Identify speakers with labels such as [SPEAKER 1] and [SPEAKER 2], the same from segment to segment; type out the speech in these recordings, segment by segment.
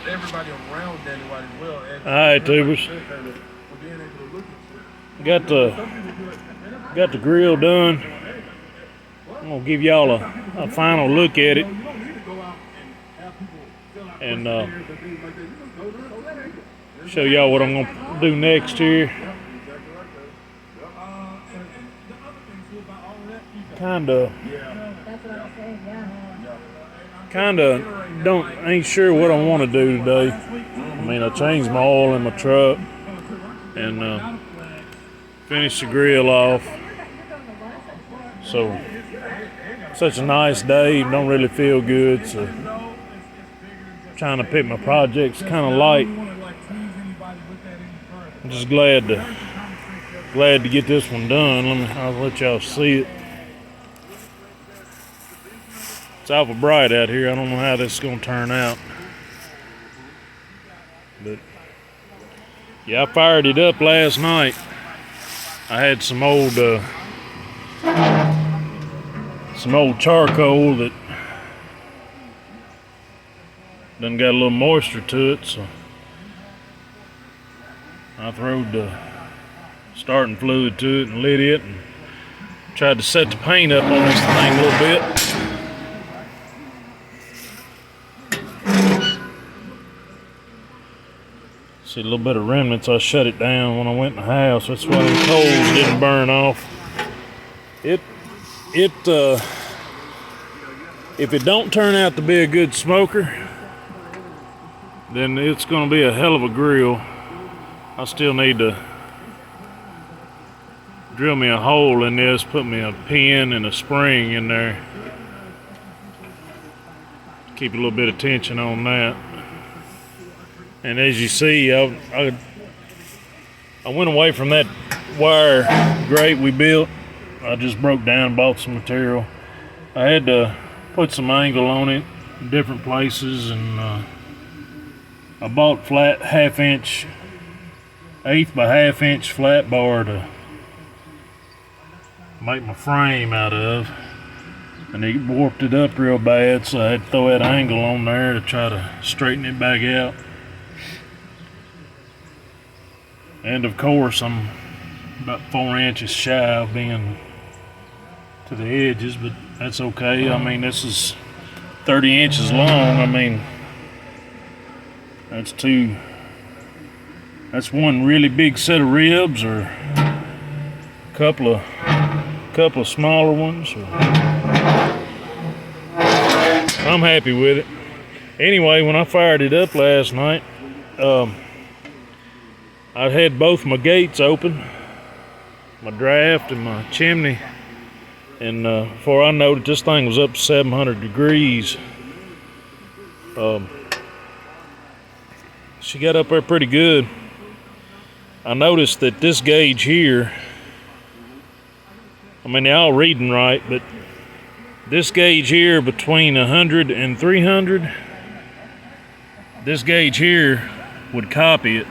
[SPEAKER 1] everybody around Danny White as well. And
[SPEAKER 2] All right, tubers.
[SPEAKER 1] for being able to look at
[SPEAKER 2] Got the grill done. I'm gonna give y'all a final look at it,
[SPEAKER 1] you don't need to go out and have people fill out
[SPEAKER 2] and
[SPEAKER 1] questionnaires and things like that. You just go there, okay.
[SPEAKER 2] show y'all what I'm gonna do next here.
[SPEAKER 1] Exactly like that. And the other thing too about all of that,
[SPEAKER 2] Kinda,
[SPEAKER 3] That's what I'm saying, yeah.
[SPEAKER 2] ain't sure what I want to do today. I mean, I changed my oil in my truck and finished the grill off. So, such a nice day, don't really feel good, so trying to pick my projects kind of light. I'm just glad to get this one done. I'll let y'all see it. It's awful bright out here. I don't know how this is gonna turn out, but yeah, I fired it up last night. I had some old charcoal that done got a little moisture to it, so I throwed the starting fluid to it and lit it and tried to set the paint up on this thing a little bit. See a little bit of remnants. I shut it down when I went in the house. That's why the coals didn't burn off. If it don't turn out to be a good smoker, then it's gonna be a hell of a grill. I still need to drill me a hole in this, put me a pin and a spring in there. Keep a little bit of tension on that. And as you see, I went away from that wire grate we built. I just broke down, bought some material. I had to put some angle on it in different places, and I bought flat 1/2 by 1/2 inch flat bar to make my frame out of. And it warped it up real bad, so I had to throw that angle on there to try to straighten it back out. And of course, I'm about 4 inches shy of being to the edges, but that's okay. I mean, this is 30 inches long. I mean, that's one really big set of ribs, or a couple of smaller ones. I'm happy with it. Anyway, when I fired it up last night, I had both my gates open, my draft and my chimney, and before I noticed, this thing was up to 700 degrees. She got up there pretty good. I noticed that this gauge here, I mean, they're all reading right, but this gauge here between 100 and 300, this gauge here would copy it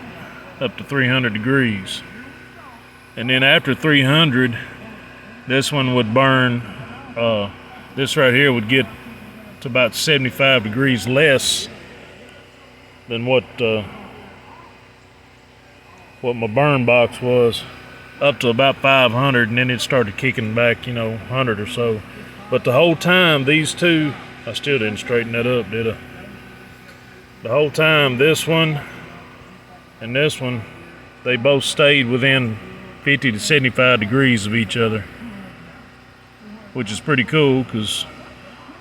[SPEAKER 2] up to 300 degrees. And then after 300, this one would burn, this right here would get to about 75 degrees less than what my burn box was, up to about 500, and then it started kicking back, 100 or so. But the whole time, these two, I still didn't straighten that up, did I? The whole time, this one and this one, they both stayed within 50 to 75 degrees of each other, which is pretty cool, because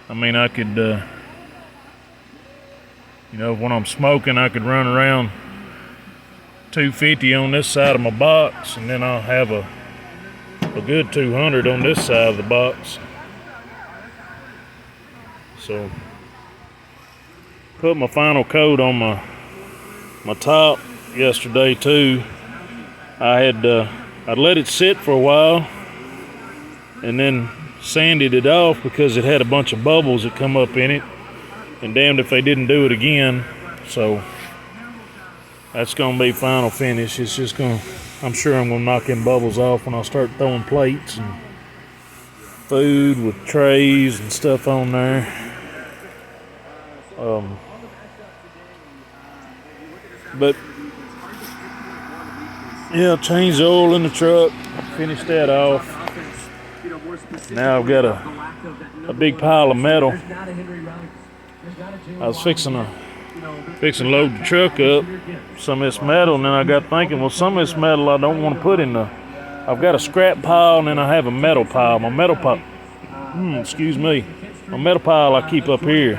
[SPEAKER 2] I mean, I could, when I'm smoking, I could run around 250 on this side of my box, and then I'll have a good 200 on this side of the box. So, put my final coat on my top yesterday too. I'd let it sit for a while and then sanded it off because it had a bunch of bubbles that come up in it, and damned if they didn't do it again. So that's gonna be final finish. It's just I'm sure I'm gonna knock them bubbles off when I start throwing plates and food with trays and stuff on there. But yeah, changed the oil in the truck, finished that off. Now I've got a big pile of metal. I was fixing to load the truck up, some of this metal, and then I got thinking, well, some of this metal I don't want to put in the. I've got a scrap pile and then I have a metal pile. My metal pile, excuse me, my metal pile I keep up here.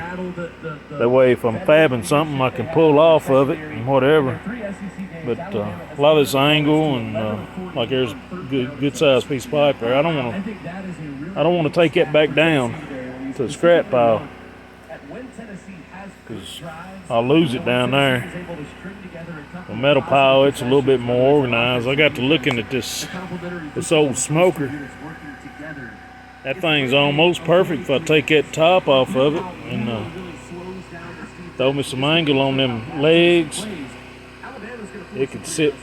[SPEAKER 2] That way, if I'm fabbing something, I can pull off of it and whatever. But a lot of this angle and like there's a good sized piece of pipe there. I don't want to take that back down to the scrap pile because I'll lose it down there. The metal pile, it's a little bit more organized. I got to looking at this old smoker. That thing's almost perfect if I take that top off of it and throw me some angle on them legs. It could sit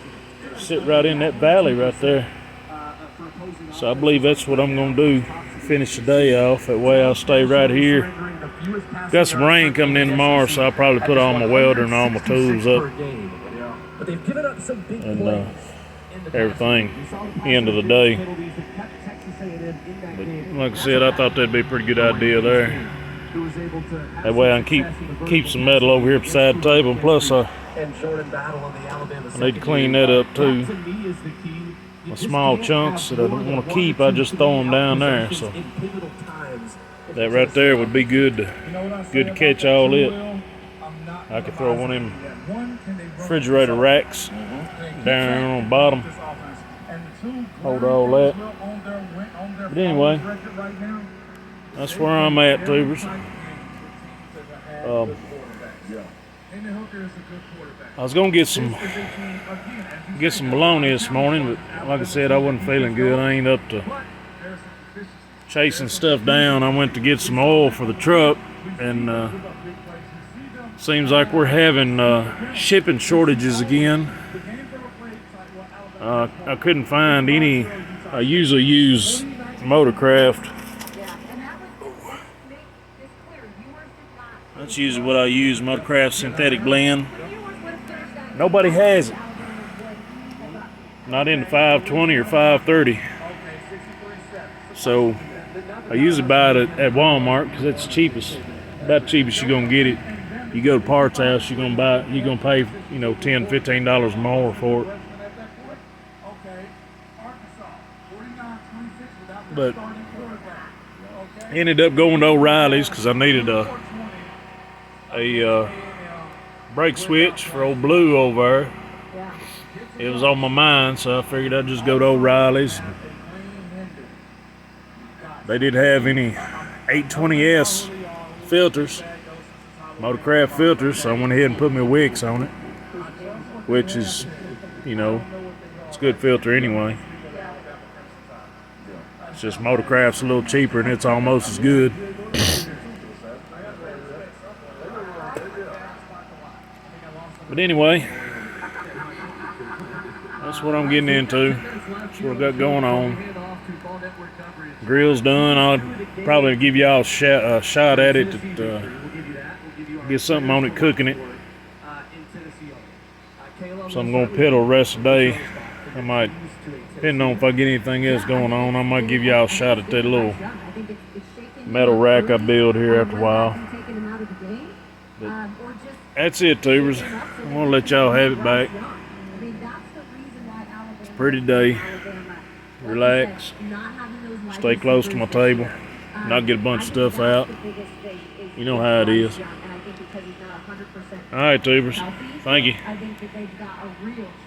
[SPEAKER 2] right in that valley right there. So I believe that's what I'm going to do. Finish the day off. That way I'll stay right here. Got some rain coming in tomorrow, so I'll probably put all my welder and all my tools up. And everything, end of the day. But like I said, I thought that'd be a pretty good idea there. That way I can keep some metal over here beside the table. And plus, I need to clean that up too. My small chunks that I don't want to keep, I just throw them down there. So that right there would be good to catch all it. I could throw one of them refrigerator racks down on the bottom, hold all that. But anyway, that's where I'm at, tubers. I was gonna get some bologna this morning, but like I said, I wasn't feeling good. I ain't up to chasing stuff down. I went to get some oil for the truck, and seems like we're having shipping shortages again. I couldn't find any. I usually use Motorcraft. That's usually what I use, Motorcraft synthetic blend. Nobody has it. Not in the 520 or 530. So I usually buy it at Walmart because that's the cheapest. About the cheapest you're gonna get it. You go to Parts House, you're gonna pay, $10, $15 more for it. But ended up going to O'Reilly's because I needed a brake switch for old Blue over there. It was on my mind, so I figured I'd just go to O'Reilly's. They didn't have any 820S filters, Motorcraft filters, so I went ahead and put my wicks on it, which is, it's a good filter anyway. It's just Motorcraft's a little cheaper and it's almost as good. But anyway, that's what I'm getting into. That's what I got going on. Grill's done. I'll probably give y'all a shot at it to get something on it, cooking it. So I'm going to piddle the rest of the day. I might, depending on if I get anything else going on, I might give y'all a shot at that little metal rack I build here after a while. But that's it, tubers. I'm going to let y'all have it back. It's a pretty day. Relax. Stay close to my table. Not get a bunch of stuff out. You know how it is. All right, tubers. Thank you.